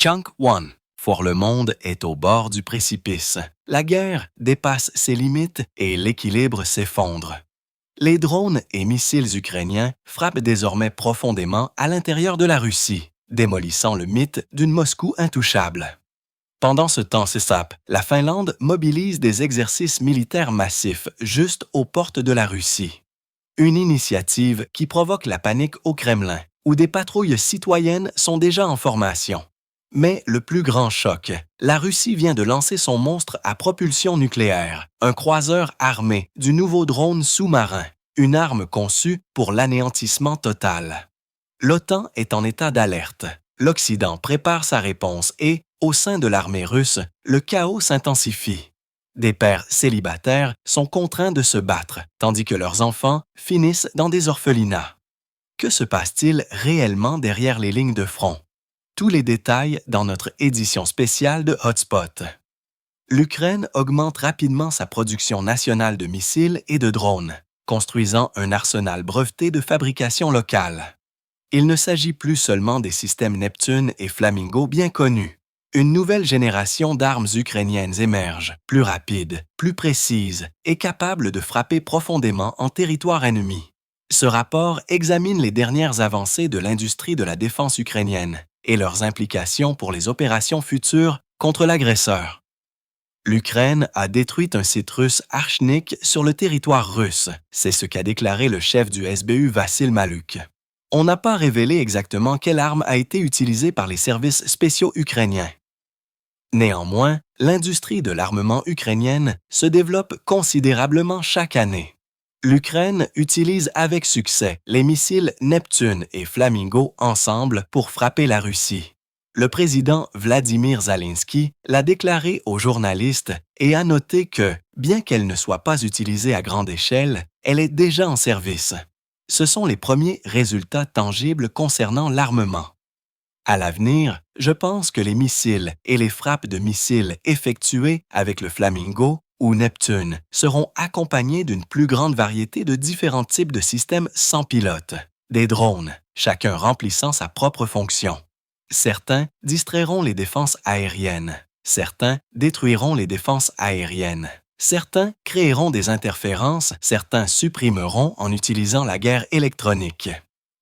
Chunk 1. For le monde est au bord du précipice. La guerre dépasse ses limites et l'équilibre s'effondre. Les drones et missiles ukrainiens frappent désormais profondément à l'intérieur de la Russie, démolissant le mythe d'une Moscou intouchable. Pendant ce temps s'échappe, la Finlande mobilise des exercices militaires massifs juste aux portes de la Russie. Une initiative qui provoque la panique au Kremlin, où des patrouilles citoyennes sont déjà en formation. Mais le plus grand choc, la Russie vient de lancer son monstre à propulsion nucléaire, un croiseur armé du nouveau drone sous-marin, une arme conçue pour l'anéantissement total. L'OTAN est en état d'alerte. L'Occident prépare sa réponse et, au sein de l'armée russe, le chaos s'intensifie. Des pères célibataires sont contraints de se battre, tandis que leurs enfants finissent dans des orphelinats. Que se passe-t-il réellement derrière les lignes de front? Tous les détails dans notre édition spéciale de Hotspot. L'Ukraine augmente rapidement sa production nationale de missiles et de drones, construisant un arsenal breveté de fabrication locale. Il ne s'agit plus seulement des systèmes Neptune et Flamingo bien connus. Une nouvelle génération d'armes ukrainiennes émerge, plus rapides, plus précises et capables de frapper profondément en territoire ennemi. Ce rapport examine les dernières avancées de l'industrie de la défense ukrainienne et leurs implications pour les opérations futures contre l'agresseur. L'Ukraine a détruit un site russe Archnik sur le territoire russe, c'est ce qu'a déclaré le chef du SBU Vassil Maluk. On n'a pas révélé exactement quelle arme a été utilisée par les services spéciaux ukrainiens. Néanmoins, l'industrie de l'armement ukrainienne se développe considérablement chaque année. L'Ukraine utilise avec succès les missiles Neptune et Flamingo ensemble pour frapper la Russie. Le président Vladimir Zelensky l'a déclaré aux journalistes et a noté que, bien qu'elle ne soit pas utilisée à grande échelle, elle est déjà en service. Ce sont les premiers résultats tangibles concernant l'armement. À l'avenir, je pense que les missiles et les frappes de missiles effectuées avec le Flamingo ou Neptune seront accompagnés d'une plus grande variété de différents types de systèmes sans pilote, des drones, chacun remplissant sa propre fonction. Certains distrairont les défenses aériennes, certains détruiront les défenses aériennes, certains créeront des interférences, certains supprimeront en utilisant la guerre électronique.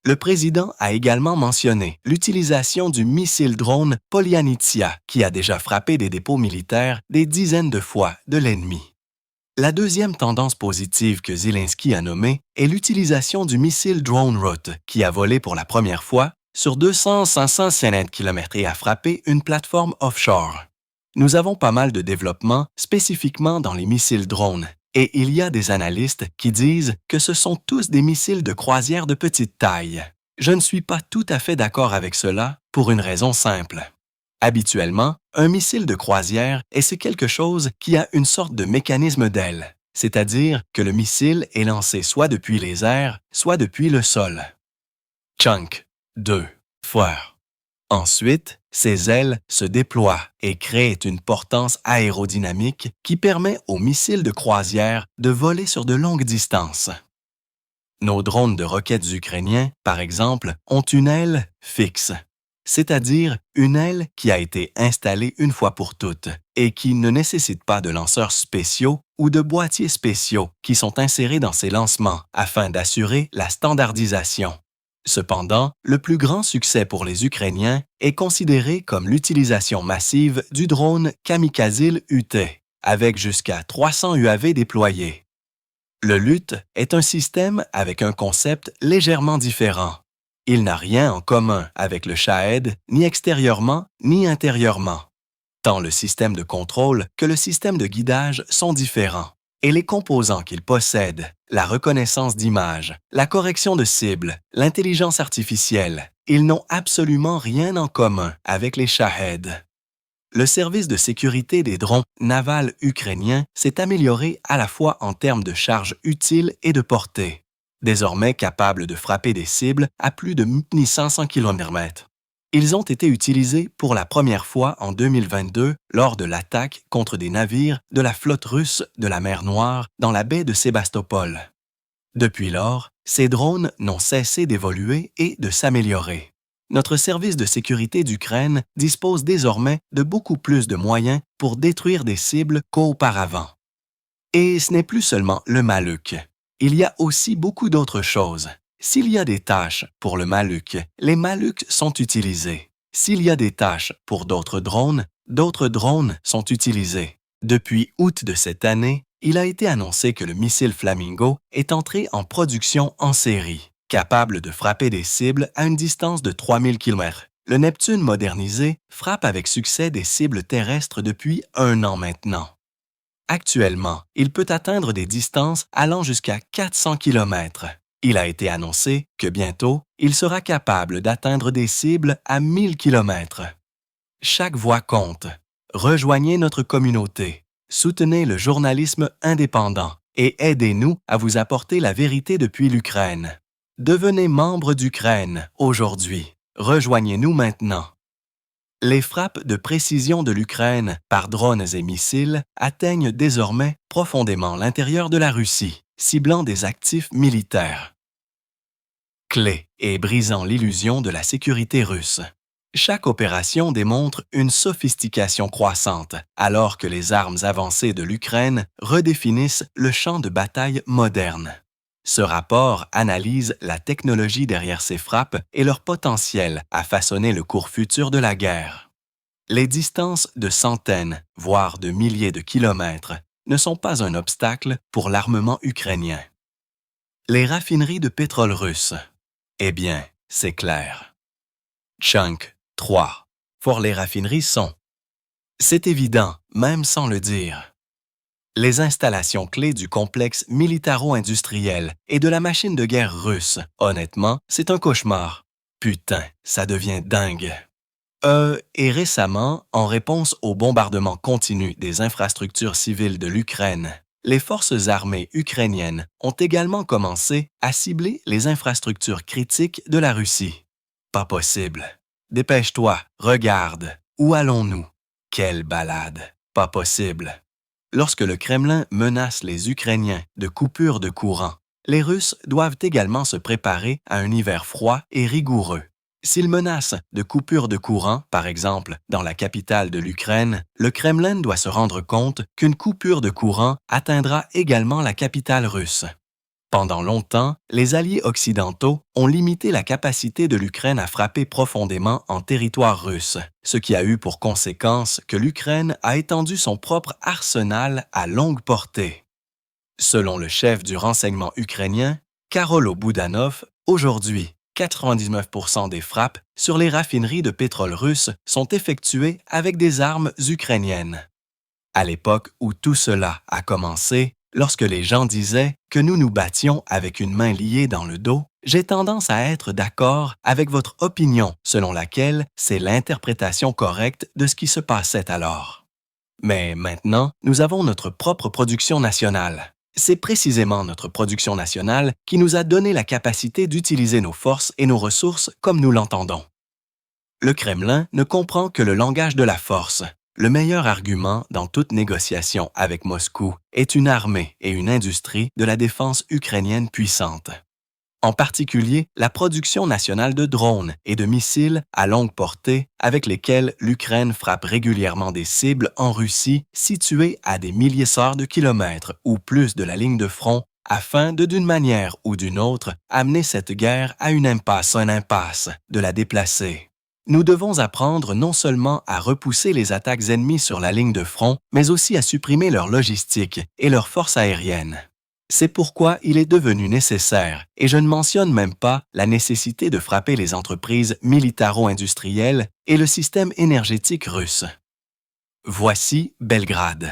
Le président a également mentionné l'utilisation du missile drone Polyanitia, qui a déjà frappé des dépôts militaires des dizaines de fois de l'ennemi. La deuxième tendance positive que Zelensky a nommée est l'utilisation du missile Drone Route, qui a volé pour la première fois sur 200-500 km et a frappé une plateforme offshore. Nous avons pas mal de développement spécifiquement dans les missiles drones. Et il y a des analystes qui disent que ce sont tous des missiles de croisière de petite taille. Je ne suis pas tout à fait d'accord avec cela pour une raison simple. Habituellement, un missile de croisière est quelque chose qui a une sorte de mécanisme d'aile, c'est-à-dire que le missile est lancé soit depuis les airs, soit depuis le sol. Chunk 2. Foire. Ensuite, ces ailes se déploient et créent une portance aérodynamique qui permet aux missiles de croisière de voler sur de longues distances. Nos drones de roquettes ukrainiens, par exemple, ont une aile fixe, c'est-à-dire une aile qui a été installée une fois pour toutes et qui ne nécessite pas de lanceurs spéciaux ou de boîtiers spéciaux qui sont insérés dans ces lancements afin d'assurer la standardisation. Cependant, le plus grand succès pour les Ukrainiens est considéré comme l'utilisation massive du drone Kamikaze UT, avec jusqu'à 300 UAV déployés. Le LUT est un système avec un concept légèrement différent. Il n'a rien en commun avec le Shahed, ni extérieurement ni intérieurement. Tant le système de contrôle que le système de guidage sont différents. Et les composants qu'il possède, la reconnaissance d'images, la correction de cibles, l'intelligence artificielle, ils n'ont absolument rien en commun avec les Shahed. Le service de sécurité des drones navals ukrainiens s'est amélioré à la fois en termes de charge utile et de portée, désormais capable de frapper des cibles à plus de 1500 km. Ils ont été utilisés pour la première fois en 2022 lors de l'attaque contre des navires de la flotte russe de la mer Noire dans la baie de Sébastopol. Depuis lors, ces drones n'ont cessé d'évoluer et de s'améliorer. Notre service de sécurité d'Ukraine dispose désormais de beaucoup plus de moyens pour détruire des cibles qu'auparavant. Et ce n'est plus seulement le Maluc. Il y a aussi beaucoup d'autres choses. S'il y a des tâches pour le Maluc, les Malucs sont utilisés. S'il y a des tâches pour d'autres drones sont utilisés. Depuis août de cette année, il a été annoncé que le missile Flamingo est entré en production en série, capable de frapper des cibles à une distance de 3000 km. Le Neptune modernisé frappe avec succès des cibles terrestres depuis 1 an maintenant. Actuellement, il peut atteindre des distances allant jusqu'à 400 km. Il a été annoncé que bientôt, il sera capable d'atteindre des cibles à 1000 km. Chaque voix compte. Rejoignez notre communauté. Soutenez le journalisme indépendant et aidez-nous à vous apporter la vérité depuis l'Ukraine. Devenez membre d'Ukraine aujourd'hui. Rejoignez-nous maintenant. Les frappes de précision de l'Ukraine par drones et missiles atteignent désormais profondément l'intérieur de la Russie, ciblant des actifs militaires. Clé et brisant l'illusion de la sécurité russe. Chaque opération démontre une sophistication croissante, alors que les armes avancées de l'Ukraine redéfinissent le champ de bataille moderne. Ce rapport analyse la technologie derrière ces frappes et leur potentiel à façonner le cours futur de la guerre. Les distances de centaines, voire de milliers de kilomètres, ne sont pas un obstacle pour l'armement ukrainien. Les raffineries de pétrole russes. Eh bien, c'est clair. Chunk 3. For les raffineries sont. C'est évident, même sans le dire. Les installations clés du complexe militaro-industriel et de la machine de guerre russe, honnêtement, c'est un cauchemar. Putain, ça devient dingue. Et récemment, en réponse au bombardement continu des infrastructures civiles de l'Ukraine, les forces armées ukrainiennes ont également commencé à cibler les infrastructures critiques de la Russie. Pas possible. Dépêche-toi, regarde. Où allons-nous? Quelle balade. Pas possible. Lorsque le Kremlin menace les Ukrainiens de coupure de courant, les Russes doivent également se préparer à un hiver froid et rigoureux. S'ils menacent de coupure de courant, par exemple dans la capitale de l'Ukraine, le Kremlin doit se rendre compte qu'une coupure de courant atteindra également la capitale russe. Pendant longtemps, les alliés occidentaux ont limité la capacité de l'Ukraine à frapper profondément en territoire russe, ce qui a eu pour conséquence que l'Ukraine a étendu son propre arsenal à longue portée. Selon le chef du renseignement ukrainien, Karolo Boudanov, aujourd'hui, 99% des frappes sur les raffineries de pétrole russes sont effectuées avec des armes ukrainiennes. À l'époque où tout cela a commencé, lorsque les gens disaient que nous nous battions avec une main liée dans le dos, j'ai tendance à être d'accord avec votre opinion selon laquelle c'est l'interprétation correcte de ce qui se passait alors. Mais maintenant, nous avons notre propre production nationale. C'est précisément notre production nationale qui nous a donné la capacité d'utiliser nos forces et nos ressources comme nous l'entendons. Le Kremlin ne comprend que le langage de la force. Le meilleur argument dans toute négociation avec Moscou est une armée et une industrie de la défense ukrainienne puissante. En particulier, la production nationale de drones et de missiles à longue portée avec lesquels l'Ukraine frappe régulièrement des cibles en Russie situées à des milliers de kilomètres ou plus de la ligne de front afin de, d'une manière ou d'une autre, amener cette guerre à une impasse, de la déplacer. Nous devons apprendre non seulement à repousser les attaques ennemies sur la ligne de front, mais aussi à supprimer leur logistique et leurs forces aériennes. C'est pourquoi il est devenu nécessaire, et je ne mentionne même pas la nécessité de frapper les entreprises militaro-industrielles et le système énergétique russe. Voici Belgrade.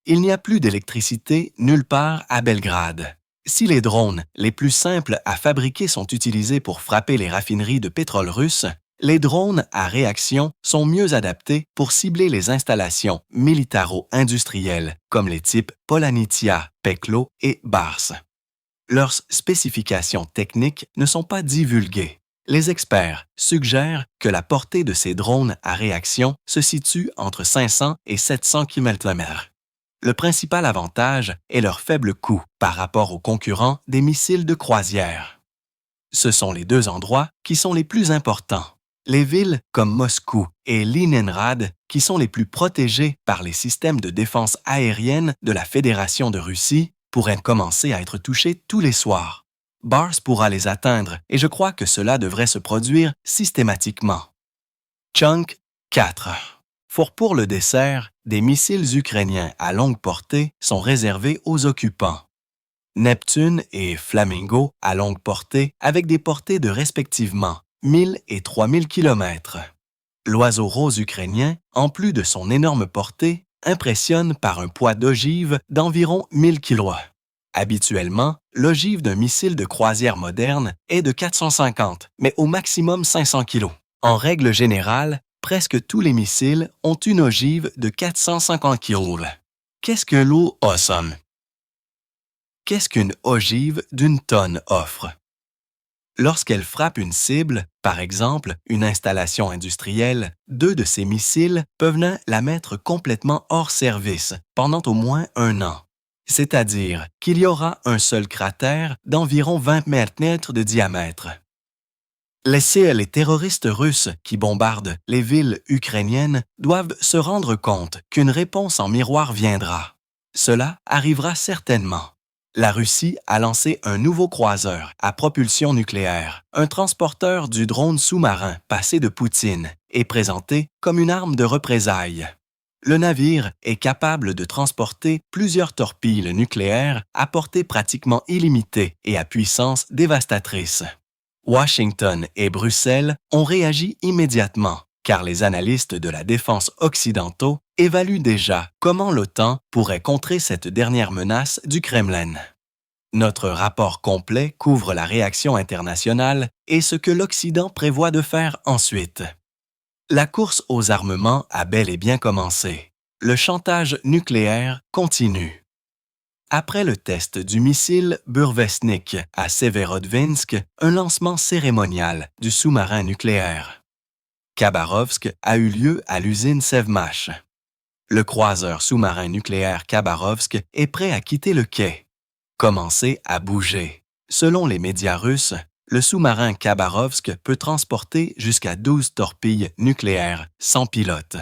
Il n'y a plus d'électricité nulle part à Belgrade. Si les drones les plus simples à fabriquer sont utilisés pour frapper les raffineries de pétrole russes, les drones à réaction sont mieux adaptés pour cibler les installations militaro-industrielles comme les types Polanitia, Peklo et Bars. Leurs spécifications techniques ne sont pas divulguées. Les experts suggèrent que la portée de ces drones à réaction se situe entre 500 et 700 km. Le principal avantage est leur faible coût par rapport aux concurrents des missiles de croisière. Ce sont les deux endroits qui sont les plus importants. Les villes comme Moscou et Leningrad, qui sont les plus protégées par les systèmes de défense aérienne de la Fédération de Russie, pourraient commencer à être touchées tous les soirs. Bars pourra les atteindre et je crois que cela devrait se produire systématiquement. Chunk 4. Pour le dessert, des missiles ukrainiens à longue portée sont réservés aux occupants. Neptune et Flamingo à longue portée avec des portées de respectivement 1000 et 3000 km. L'oiseau rose ukrainien, en plus de son énorme portée, impressionne par un poids d'ogive d'environ 1000 kg. Habituellement, l'ogive d'un missile de croisière moderne est de 450, mais au maximum 500 kg. En règle générale, presque tous les missiles ont une ogive de 450 kg. Qu'est-ce que l'eau awesome? Qu'est-ce qu'une ogive d'une tonne offre? Lorsqu'elle frappe une cible, par exemple une installation industrielle, 2 de ces missiles peuvent la mettre complètement hors service pendant au moins 1 an. C'est-à-dire qu'il y aura un seul cratère d'environ 20 mètres de diamètre. Les terroristes russes qui bombardent les villes ukrainiennes doivent se rendre compte qu'une réponse en miroir viendra. Cela arrivera certainement. La Russie a lancé un nouveau croiseur à propulsion nucléaire, un transporteur du drone sous-marin passé de Poutine et présenté comme une arme de représailles. Le navire est capable de transporter plusieurs torpilles nucléaires à portée pratiquement illimitée et à puissance dévastatrice. Washington et Bruxelles ont réagi immédiatement, car les analystes de la défense occidentaux évaluent déjà comment l'OTAN pourrait contrer cette dernière menace du Kremlin. Notre rapport complet couvre la réaction internationale et ce que l'Occident prévoit de faire ensuite. La course aux armements a bel et bien commencé. Le chantage nucléaire continue. Après le test du missile Burevestnik à Severodvinsk, un lancement cérémonial du sous-marin nucléaire. Khabarovsk a eu lieu à l'usine Sevmash. Le croiseur sous-marin nucléaire Khabarovsk est prêt à quitter le quai. Commencer à bouger. Selon les médias russes, le sous-marin Khabarovsk peut transporter jusqu'à 12 torpilles nucléaires sans pilote.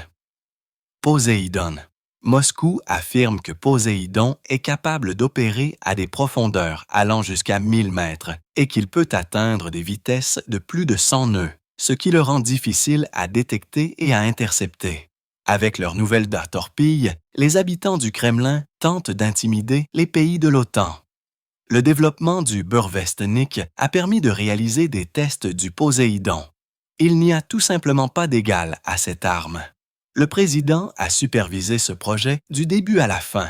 Poséidon. Moscou affirme que Poséidon est capable d'opérer à des profondeurs allant jusqu'à 1000 mètres et qu'il peut atteindre des vitesses de plus de 100 nœuds, ce qui le rend difficile à détecter et à intercepter. Avec leur nouvelle torpille, les habitants du Kremlin tentent d'intimider les pays de l'OTAN. Le développement du Burevestnik a permis de réaliser des tests du Poséidon. Il n'y a tout simplement pas d'égal à cette arme. Le président a supervisé ce projet du début à la fin.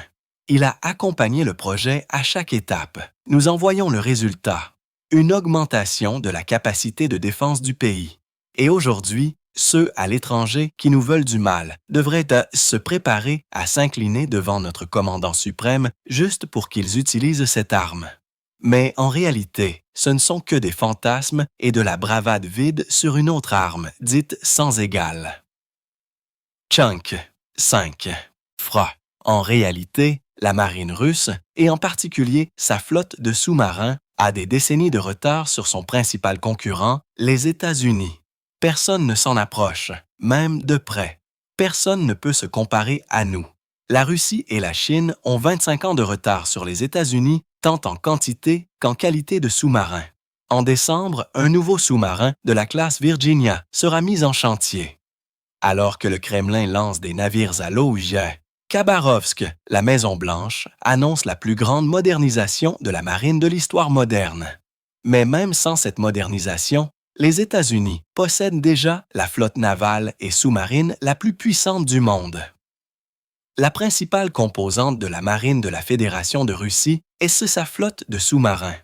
Il a accompagné le projet à chaque étape. Nous en voyons le résultat, une augmentation de la capacité de défense du pays. Et aujourd'hui, ceux à l'étranger qui nous veulent du mal devraient se préparer à s'incliner devant notre commandant suprême juste pour qu'ils utilisent cette arme. Mais en réalité, ce ne sont que des fantasmes et de la bravade vide sur une autre arme, dite sans égale. Chunk 5. Froid. En réalité, la marine russe, et en particulier sa flotte de sous-marins, a des décennies de retard sur son principal concurrent, les États-Unis. Personne ne s'en approche, même de près. Personne ne peut se comparer à nous. La Russie et la Chine ont 25 ans de retard sur les États-Unis, tant en quantité qu'en qualité de sous-marin. En décembre, un nouveau sous-marin de la classe Virginia sera mis en chantier. Alors que le Kremlin lance des navires à l'eau, Khabarovsk, la Maison-Blanche, annonce la plus grande modernisation de la marine de l'histoire moderne. Mais même sans cette modernisation, les États-Unis possèdent déjà la flotte navale et sous-marine la plus puissante du monde. La principale composante de la marine de la Fédération de Russie est sa flotte de sous-marins.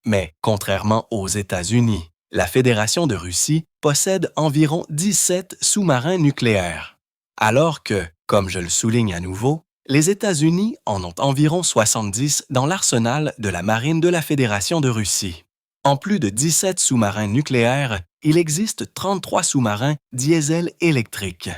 Mais, contrairement aux États-Unis, la Fédération de Russie possède environ 17 sous-marins nucléaires, alors que, comme je le souligne à nouveau, les États-Unis en ont environ 70 dans l'arsenal de la marine de la Fédération de Russie. En plus de 17 sous-marins nucléaires, il existe 33 sous-marins diesel électriques.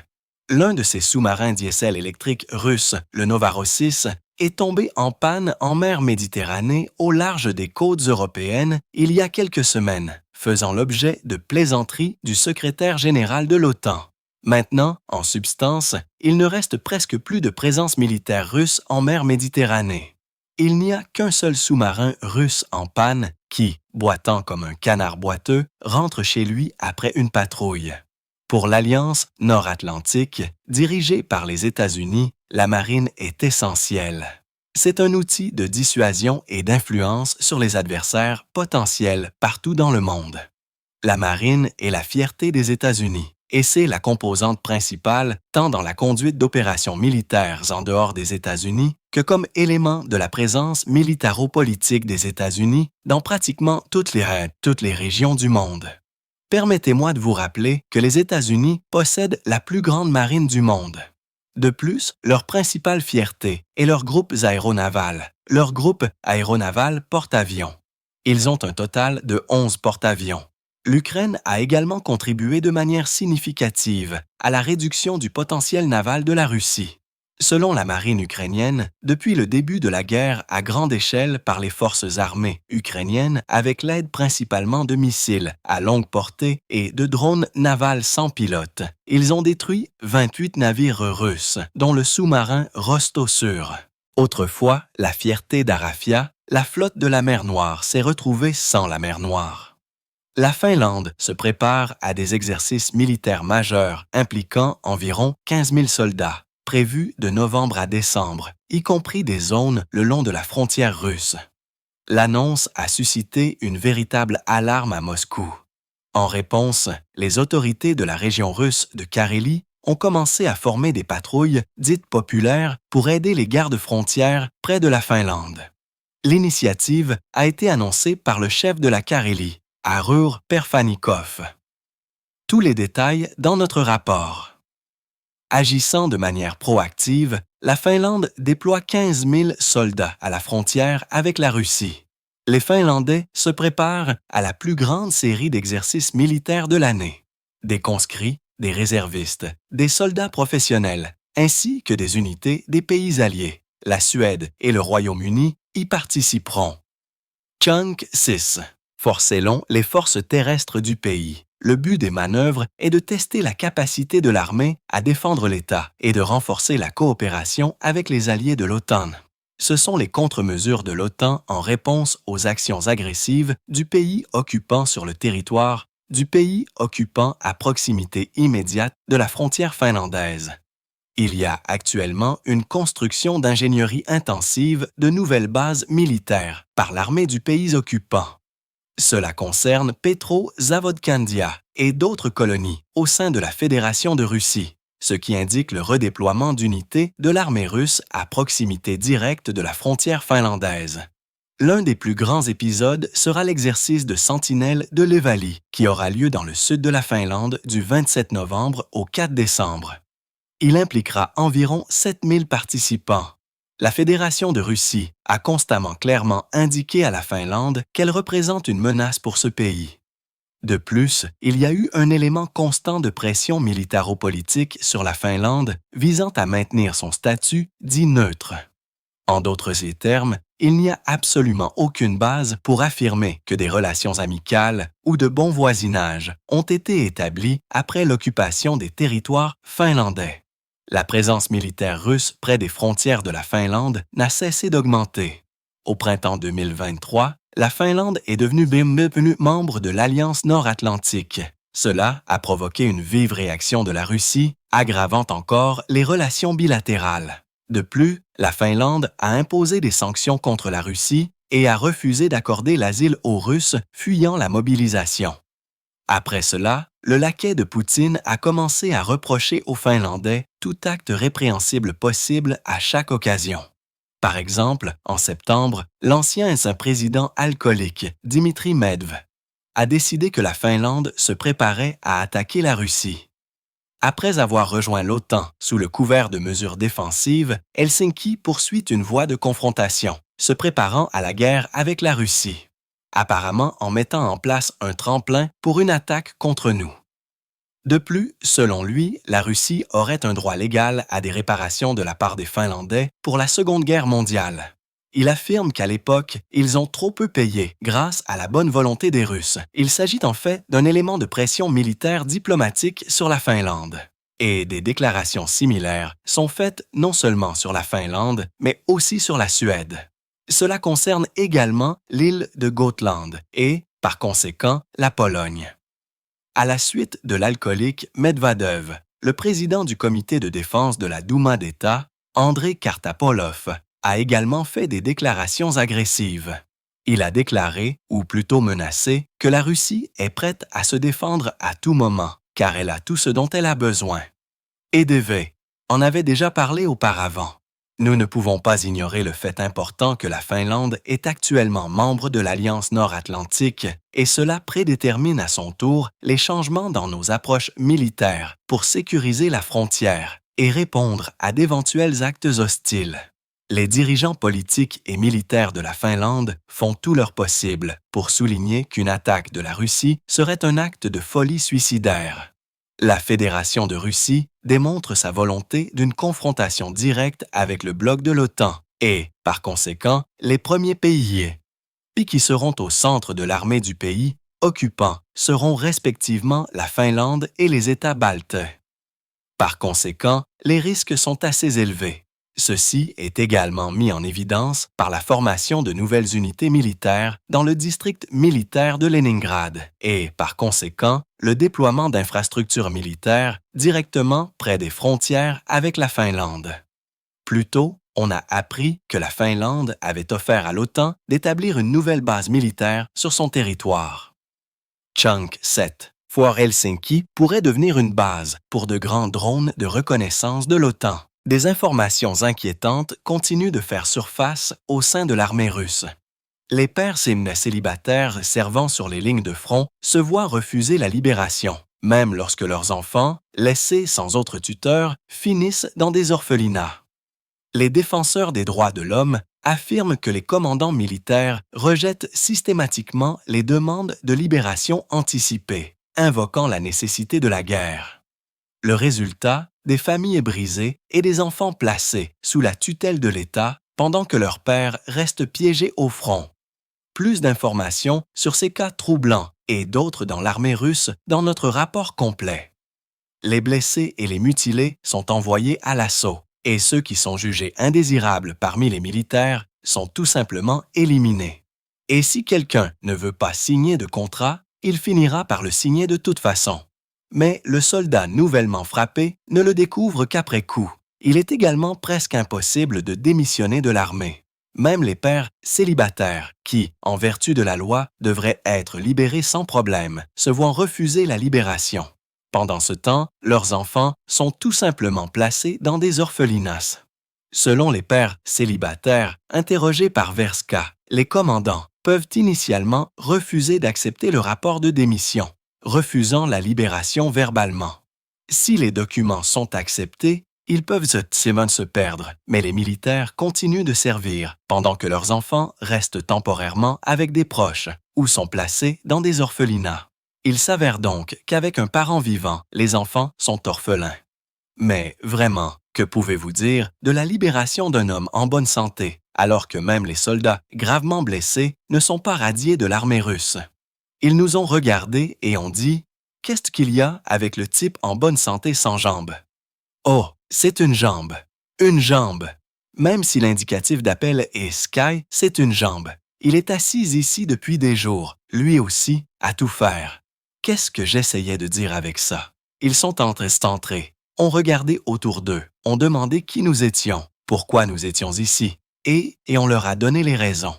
L'un de ces sous-marins diesel électriques russes, le Novorossisk, est tombé en panne en mer Méditerranée au large des côtes européennes il y a quelques semaines, faisant l'objet de plaisanteries du secrétaire général de l'OTAN. Maintenant, en substance, il ne reste presque plus de présence militaire russe en mer Méditerranée. Il n'y a qu'un seul sous-marin russe en panne qui, boitant comme un canard boiteux, rentre chez lui après une patrouille. Pour l'Alliance nord-atlantique, dirigée par les États-Unis, la marine est essentielle. C'est un outil de dissuasion et d'influence sur les adversaires potentiels partout dans le monde. La marine est la fierté des États-Unis et c'est la composante principale tant dans la conduite d'opérations militaires en dehors des États-Unis que comme élément de la présence militaro-politique des États-Unis dans pratiquement toutes les régions du monde. Permettez-moi de vous rappeler que les États-Unis possèdent la plus grande marine du monde. De plus, leur principale fierté est leur groupe aéronaval, leur groupe aéronaval porte-avions. Ils ont un total de 11 porte-avions. L'Ukraine a également contribué de manière significative à la réduction du potentiel naval de la Russie. Selon la marine ukrainienne, depuis le début de la guerre à grande échelle par les forces armées ukrainiennes avec l'aide principalement de missiles à longue portée et de drones navals sans pilote, ils ont détruit 28 navires russes, dont le sous-marin Rostosur. Autrefois, la fierté d'Arafia, la flotte de la mer Noire s'est retrouvée sans la mer Noire. La Finlande se prépare à des exercices militaires majeurs impliquant environ 15 000 soldats, prévus de novembre à décembre, y compris des zones le long de la frontière russe. L'annonce a suscité une véritable alarme à Moscou. En réponse, les autorités de la région russe de Carélie ont commencé à former des patrouilles dites populaires pour aider les gardes-frontières près de la Finlande. L'initiative a été annoncée par le chef de la Carélie, Arur Perfanikov. Tous les détails dans notre rapport. Agissant de manière proactive, la Finlande déploie 15 000 soldats à la frontière avec la Russie. Les Finlandais se préparent à la plus grande série d'exercices militaires de l'année. Des conscrits, des réservistes, des soldats professionnels, ainsi que des unités des pays alliés. La Suède et le Royaume-Uni y participeront. Chunk 6. Forcellons les forces terrestres du pays. Le but des manœuvres est de tester la capacité de l'armée à défendre l'État et de renforcer la coopération avec les alliés de l'OTAN. Ce sont les contre-mesures de l'OTAN en réponse aux actions agressives du pays occupant sur le territoire, du pays occupant à proximité immédiate de la frontière finlandaise. Il y a actuellement une construction d'ingénierie intensive de nouvelles bases militaires par l'armée du pays occupant. Cela concerne Petro-Zavodkandia et d'autres colonies au sein de la Fédération de Russie, ce qui indique le redéploiement d'unités de l'armée russe à proximité directe de la frontière finlandaise. L'un des plus grands épisodes sera l'exercice de sentinelle de l'Evali, qui aura lieu dans le sud de la Finlande du 27 novembre au 4 décembre. Il impliquera environ 7000 participants. La Fédération de Russie a constamment clairement indiqué à la Finlande qu'elle représente une menace pour ce pays. De plus, il y a eu un élément constant de pression militaro-politique sur la Finlande visant à maintenir son statut dit neutre. En d'autres termes, il n'y a absolument aucune base pour affirmer que des relations amicales ou de bon voisinage ont été établies après l'occupation des territoires finlandais. La présence militaire russe près des frontières de la Finlande n'a cessé d'augmenter. Au printemps 2023, la Finlande est devenue membre de l'Alliance nord-atlantique. Cela a provoqué une vive réaction de la Russie, aggravant encore les relations bilatérales. De plus, la Finlande a imposé des sanctions contre la Russie et a refusé d'accorder l'asile aux Russes fuyant la mobilisation. Après cela, le laquais de Poutine a commencé à reprocher aux Finlandais tout acte répréhensible possible à chaque occasion. Par exemple, en septembre, l'ancien président alcoolique, Dmitri Medvedev, a décidé que la Finlande se préparait à attaquer la Russie. Après avoir rejoint l'OTAN sous le couvert de mesures défensives, Helsinki poursuit une voie de confrontation, se préparant à la guerre avec la Russie, apparemment en mettant en place un tremplin pour une attaque contre nous. De plus, selon lui, la Russie aurait un droit légal à des réparations de la part des Finlandais pour la Seconde Guerre mondiale. Il affirme qu'à l'époque, ils ont trop peu payé grâce à la bonne volonté des Russes. Il s'agit en fait d'un élément de pression militaire diplomatique sur la Finlande. Et des déclarations similaires sont faites non seulement sur la Finlande, mais aussi sur la Suède. Cela concerne également l'île de Gotland et, par conséquent, la Pologne. À la suite de l'alcoolique Medvedev, le président du comité de défense de la Douma d'État, Andrei Kartapolov, a également fait des déclarations agressives. Il a déclaré, ou plutôt menacé, que la Russie est prête à se défendre à tout moment, car elle a tout ce dont elle a besoin. EDV en avait déjà parlé auparavant. Nous ne pouvons pas ignorer le fait important que la Finlande est actuellement membre de l'Alliance nord-atlantique et cela prédétermine à son tour les changements dans nos approches militaires pour sécuriser la frontière et répondre à d'éventuels actes hostiles. Les dirigeants politiques et militaires de la Finlande font tout leur possible pour souligner qu'une attaque de la Russie serait un acte de folie suicidaire. La Fédération de Russie démontre sa volonté d'une confrontation directe avec le bloc de l'OTAN et, par conséquent, les premiers pays qui seront au centre de l'armée du pays occupant seront respectivement la Finlande et les États baltes. Par conséquent, les risques sont assez élevés. Ceci est également mis en évidence par la formation de nouvelles unités militaires dans le district militaire de Leningrad et, par conséquent, le déploiement d'infrastructures militaires directement près des frontières avec la Finlande. Plus tôt, on a appris que la Finlande avait offert à l'OTAN d'établir une nouvelle base militaire sur son territoire. Chunk 7, Fort Helsinki pourrait devenir une base pour de grands drones de reconnaissance de l'OTAN. Des informations inquiétantes continuent de faire surface au sein de l'armée russe. Les pères célibataires servant sur les lignes de front se voient refuser la libération, même lorsque leurs enfants, laissés sans autre tuteur, finissent dans des orphelinats. Les défenseurs des droits de l'homme affirment que les commandants militaires rejettent systématiquement les demandes de libération anticipée, invoquant la nécessité de la guerre. Le résultat, des familles brisées et des enfants placés sous la tutelle de l'État pendant que leurs pères restent piégés au front. Plus d'informations sur ces cas troublants et d'autres dans l'armée russe dans notre rapport complet. Les blessés et les mutilés sont envoyés à l'assaut et ceux qui sont jugés indésirables parmi les militaires sont tout simplement éliminés. Et si quelqu'un ne veut pas signer de contrat, il finira par le signer de toute façon. Mais le soldat nouvellement frappé ne le découvre qu'après coup. Il est également presque impossible de démissionner de l'armée. Même les pères célibataires, qui, en vertu de la loi, devraient être libérés sans problème, se voient refuser la libération. Pendant ce temps, leurs enfants sont tout simplement placés dans des orphelinats. Selon les pères célibataires interrogés par Verska, les commandants peuvent initialement refuser d'accepter le rapport de démission, refusant la libération verbalement. Si les documents sont acceptés, ils peuvent se perdre, mais les militaires continuent de servir pendant que leurs enfants restent temporairement avec des proches ou sont placés dans des orphelinats. Il s'avère donc qu'avec un parent vivant, les enfants sont orphelins. Mais vraiment, que pouvez-vous dire de la libération d'un homme en bonne santé, alors que même les soldats gravement blessés ne sont pas radiés de l'armée russe? Ils nous ont regardés et ont dit « Qu'est-ce qu'il y a avec le type en bonne santé sans jambes? » Oh, c'est une jambe. Une jambe. Même si l'indicatif d'appel est Sky, c'est une jambe. Il est assis ici depuis des jours, lui aussi, à tout faire. Qu'est-ce que j'essayais de dire avec ça? Ils sont entrés, ont regardé autour d'eux, ont demandé qui nous étions, pourquoi nous étions ici, et on leur a donné les raisons.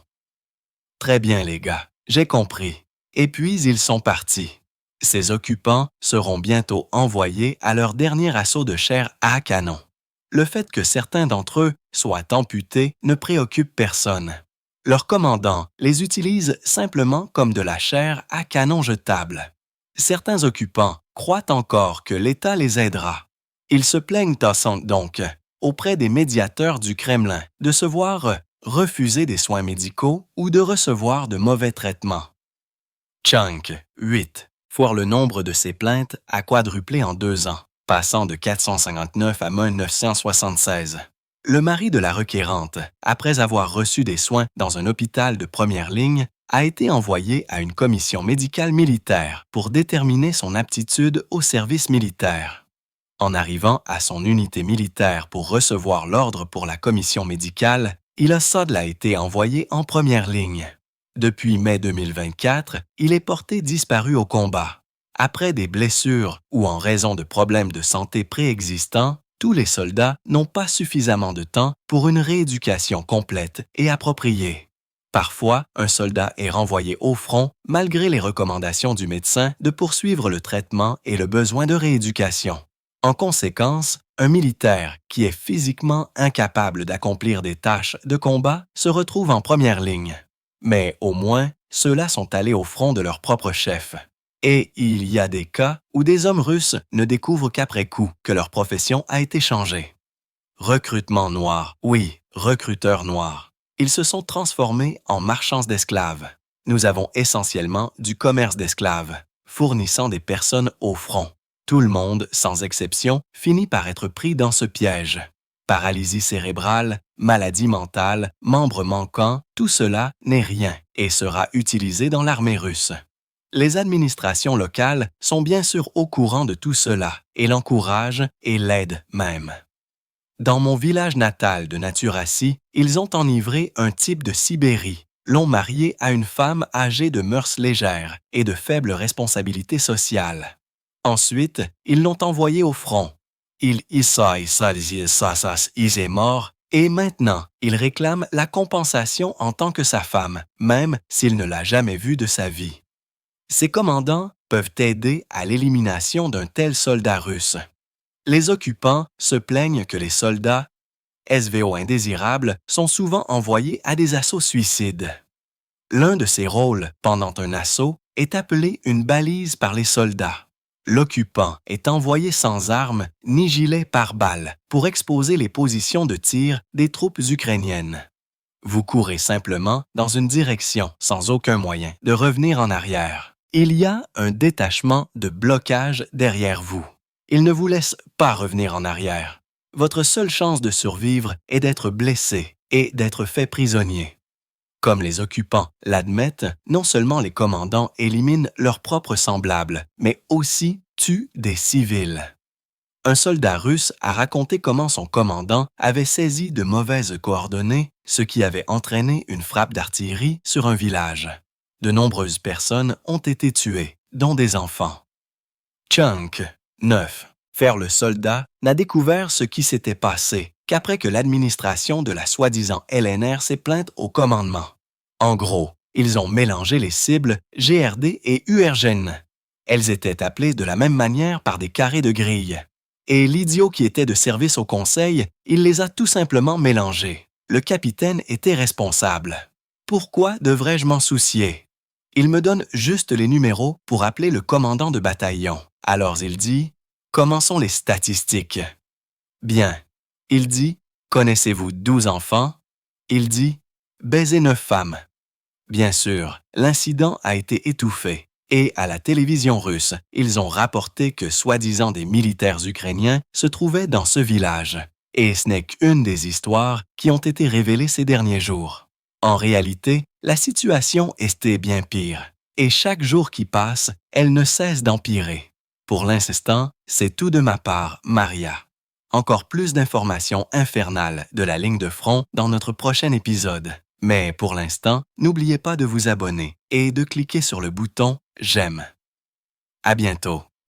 Très bien les gars, j'ai compris. Et puis ils sont partis. Ces occupants seront bientôt envoyés à leur dernier assaut de chair à canon. Le fait que certains d'entre eux soient amputés ne préoccupe personne. Leurs commandants les utilisent simplement comme de la chair à canon jetable. Certains occupants croient encore que l'État les aidera. Ils se plaignent donc auprès des médiateurs du Kremlin de se voir refuser des soins médicaux ou de recevoir de mauvais traitements. Chunk 8, Voir le nombre de ces plaintes a quadruplé en 2 ans, passant de 459 à 1976. Le mari de la requérante, après avoir reçu des soins dans un hôpital de première ligne, a été envoyé à une commission médicale militaire pour déterminer son aptitude au service militaire. En arrivant à son unité militaire pour recevoir l'ordre pour la commission médicale, Ilosodl a été envoyé en première ligne. Depuis mai 2024, il est porté disparu au combat. Après des blessures ou en raison de problèmes de santé préexistants, tous les soldats n'ont pas suffisamment de temps pour une rééducation complète et appropriée. Parfois, un soldat est renvoyé au front malgré les recommandations du médecin de poursuivre le traitement et le besoin de rééducation. En conséquence, un militaire qui est physiquement incapable d'accomplir des tâches de combat se retrouve en première ligne. Mais au moins, ceux-là sont allés au front de leur propre chef. Et il y a des cas où des hommes russes ne découvrent qu'après coup que leur profession a été changée. Recrutement noir, oui, recruteurs noirs. Ils se sont transformés en marchands d'esclaves. Nous avons essentiellement du commerce d'esclaves, fournissant des personnes au front. Tout le monde, sans exception, finit par être pris dans ce piège. Paralysie cérébrale, maladie mentale, membres manquants, tout cela n'est rien et sera utilisé dans l'armée russe. Les administrations locales sont bien sûr au courant de tout cela et l'encouragent et l'aident même. Dans mon village natal de Naturassi, ils ont enivré un type de Sibérie, l'ont marié à une femme âgée de mœurs légères et de faibles responsabilités sociales. Ensuite, ils l'ont envoyé au front. Il est mort et maintenant, il réclame la compensation en tant que sa femme, même s'il ne l'a jamais vue de sa vie. Ces commandants peuvent aider à l'élimination d'un tel soldat russe. Les occupants se plaignent que les soldats SVO indésirables sont souvent envoyés à des assauts suicides. L'un de ces rôles, pendant un assaut, est appelé une balise par les soldats. L'occupant est envoyé sans armes ni gilet pare-balles pour exposer les positions de tir des troupes ukrainiennes. Vous courez simplement dans une direction sans aucun moyen de revenir en arrière. Il y a un détachement de blocage derrière vous. Il ne vous laisse pas revenir en arrière. Votre seule chance de survivre est d'être blessé et d'être fait prisonnier. Comme les occupants l'admettent, non seulement les commandants éliminent leurs propres semblables, mais aussi tuent des civils. Un soldat russe a raconté comment son commandant avait saisi de mauvaises coordonnées, ce qui avait entraîné une frappe d'artillerie sur un village. De nombreuses personnes ont été tuées, dont des enfants. Chunk 9. Faire le soldat n'a découvert ce qui s'était passé qu'après que l'administration de la soi-disant LNR s'est plainte au commandement. En gros, ils ont mélangé les cibles GRD et URGN. Elles étaient appelées de la même manière par des carrés de grille. Et l'idiot qui était de service au conseil, il les a tout simplement mélangées. Le capitaine était responsable. Pourquoi devrais-je m'en soucier? Il me donne juste les numéros pour appeler le commandant de bataillon. Alors il dit « Commençons les statistiques ». Bien. Il dit « Connaissez-vous 12 enfants ?» Il dit « Baiser 9 femmes ». Bien sûr, l'incident a été étouffé et à la télévision russe, ils ont rapporté que soi-disant des militaires ukrainiens se trouvaient dans ce village. Et ce n'est qu'une des histoires qui ont été révélées ces derniers jours. En réalité, la situation était bien pire. Et chaque jour qui passe, elle ne cesse d'empirer. Pour l'instant, c'est tout de ma part, Maria. Encore plus d'informations infernales de la ligne de front dans notre prochain épisode. Mais pour l'instant, n'oubliez pas de vous abonner et de cliquer sur le bouton « J'aime ». À bientôt.